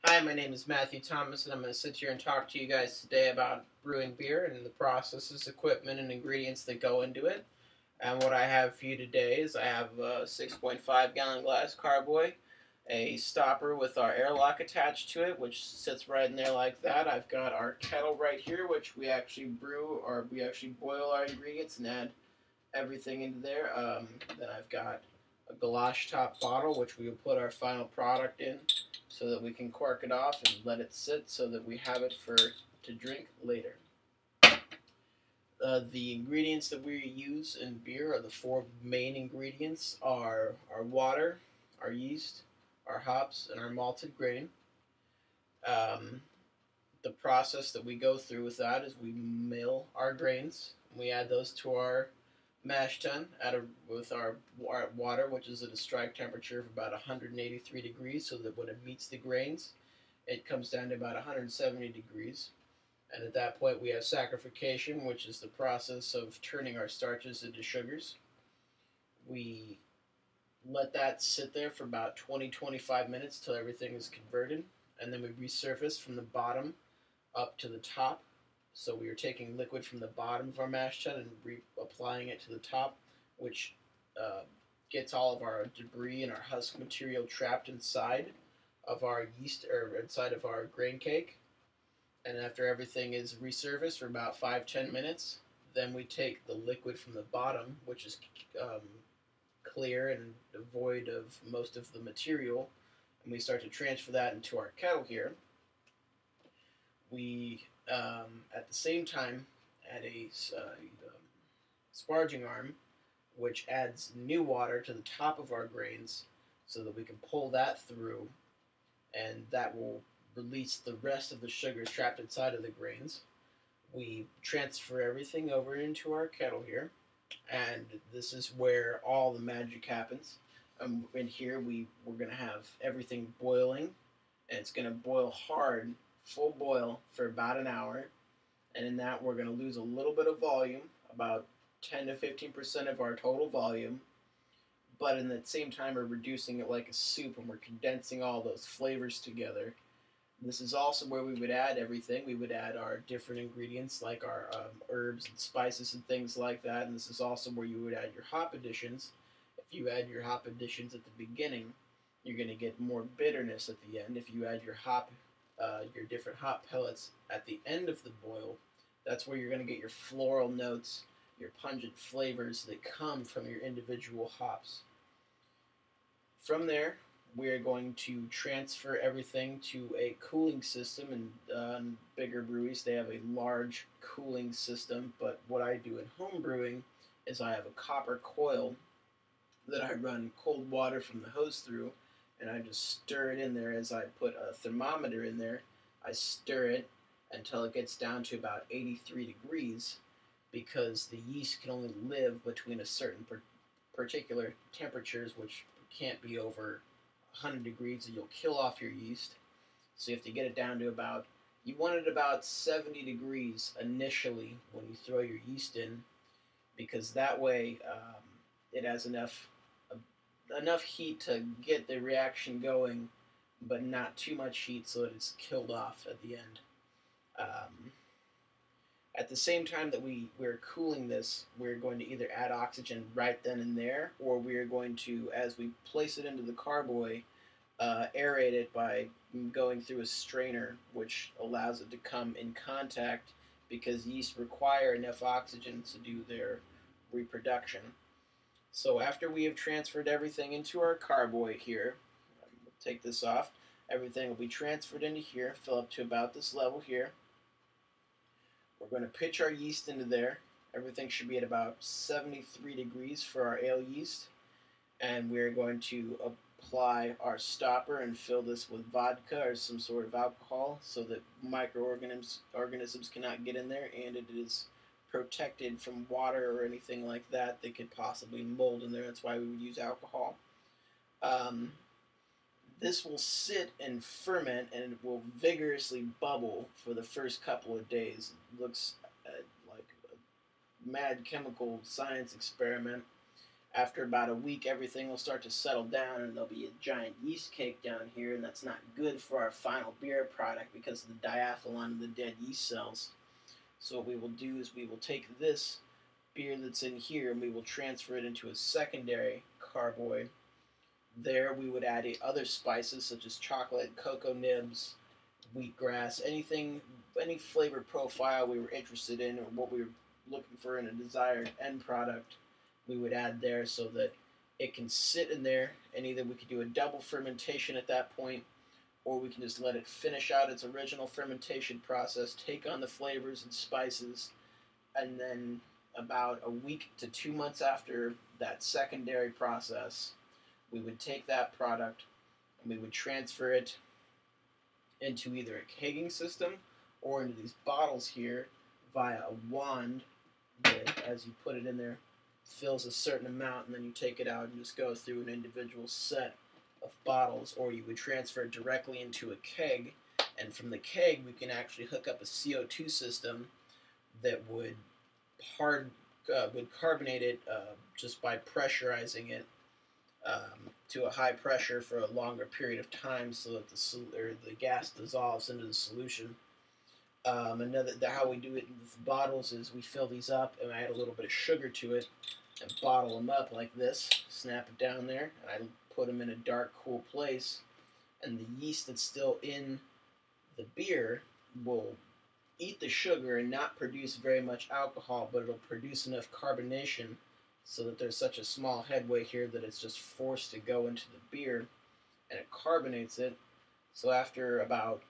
Hi, my name is Matthew Thomas, and I'm going to sit here and talk to you guys today about brewing beer and the processes, equipment, and ingredients that go into it. And what I have for you today is I have a 6.5 gallon glass carboy, a stopper with our airlock attached to it, which sits right in there like that. I've got our kettle right here, which we actually brew, or we actually boil our ingredients and add everything into there. Then I've got a galosh top bottle, which we will put our final product in so that we can cork it off and let it sit so that we have it to drink later. The ingredients that we use in beer are the four main ingredients are our water, our yeast, our hops, and our malted grain. Um, the process that we go through with that is we mill our grains. We add those to our mash tun with our water, which is at a strike temperature of about 183 degrees, so that when it meets the grains, it comes down to about 170 degrees. And at that point, we have saccharification, which is the process of turning our starches into sugars. We let that sit there for about 20-25 minutes till everything is converted, and then we resurface from the bottom up to the top. So we are taking liquid from the bottom of our mash tun and applying it to the top, which gets all of our debris and our husk material trapped inside of our yeast or inside of our grain cake. And after everything is resurfaced for about 5-10 minutes, then we take the liquid from the bottom, which is clear and devoid of most of the material, and we start to transfer that into our kettle here. We, at the same time, add a sparging arm, which adds new water to the top of our grains so that we can pull that through, and that will release the rest of the sugars trapped inside of the grains. We transfer everything over into our kettle here, and this is where all the magic happens. In here, we're going to have everything boiling, and it's going to boil hard, full boil, for about an hour. And in that, we're going to lose a little bit of volume, about 10 to 15% of our total volume. But in the same time, we're reducing it like a soup, and we're condensing all those flavors together. This is also where we would add everything. We would add our different ingredients like our herbs and spices and things like that. And this is also where you would add your hop additions. If you add your hop additions at the beginning, you're going to get more bitterness at the end. If you add your different hop pellets at the end of the boil, that's where you're going to get your floral notes, your pungent flavors that come from your individual hops. From there, we're going to transfer everything to a cooling system, and bigger breweries, they have a large cooling system, but what I do in home brewing is I have a copper coil that I run cold water from the hose through, and I just stir it in there. As I put a thermometer in there, I stir it until it gets down to about 83 degrees, because the yeast can only live between a certain particular temperatures, which can't be over 100 degrees, or you'll kill off your yeast. So you have to get it down to you want it about 70 degrees initially when you throw your yeast in, because that way it has enough heat to get the reaction going, but not too much heat so that it's killed off at the end. At the same time that we're cooling this, we're going to either add oxygen right then and there, or we are going to, as we place it into the carboy, aerate it by going through a strainer, which allows it to come in contact, because yeast require enough oxygen to do their reproduction. So after we have transferred everything into our carboy here, we'll take this off, everything will be transferred into here, fill up to about this level here. We're going to pitch our yeast into there. Everything should be at about 73 degrees for our ale yeast. And we're going to apply our stopper and fill this with vodka or some sort of alcohol so that microorganisms cannot get in there, and it is protected from water or anything like that that could possibly mold in there. That's why we would use alcohol. This will sit and ferment, and it will vigorously bubble for the first couple of days. It looks like a mad chemical science experiment. After about a week, everything will start to settle down, and there'll be a giant yeast cake down here, and that's not good for our final beer product because of the diethylene of the dead yeast cells. So what we will do is we will take this beer that's in here and we will transfer it into a secondary carboy. There we would add other spices such as chocolate, cocoa nibs, wheatgrass, anything, any flavor profile we were interested in or what we were looking for in a desired end product, we would add there so that it can sit in there, and either we could do a double fermentation at that point, or we can just let it finish out its original fermentation process, take on the flavors and spices, and then about a week to 2 months after that secondary process, we would take that product and we would transfer it into either a kegging system or into these bottles here via a wand that, as you put it in there, fills a certain amount, and then you take it out and just go through an individual set of bottles, or you would transfer it directly into a keg, and from the keg we can actually hook up a CO2 system that would carbonate it just by pressurizing it to a high pressure for a longer period of time, so that the gas dissolves into the solution. How we do it with bottles is we fill these up and I add a little bit of sugar to it and bottle them up like this, snap it down there, and I put them in a dark, cool place, and the yeast that's still in the beer will eat the sugar and not produce very much alcohol, but it'll produce enough carbonation so that there's such a small headway here that it's just forced to go into the beer, and it carbonates it. So after about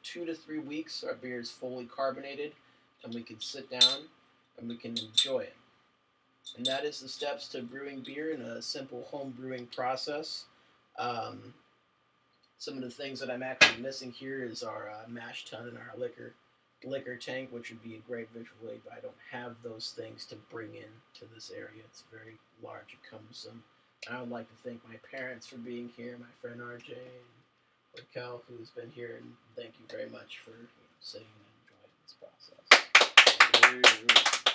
2 to 3 weeks, our beer is fully carbonated, and we can sit down and we can enjoy it. And that is the steps to brewing beer in a simple home brewing process. Some of the things that I'm actually missing here is our mash tun and our liquor tank, which would be a great visual aid, but I don't have those things to bring in to this area. It's very large and cumbersome. I would like to thank my parents for being here, my friend RJ, and Cal, who's been here, and thank you very much for sitting and enjoying this process.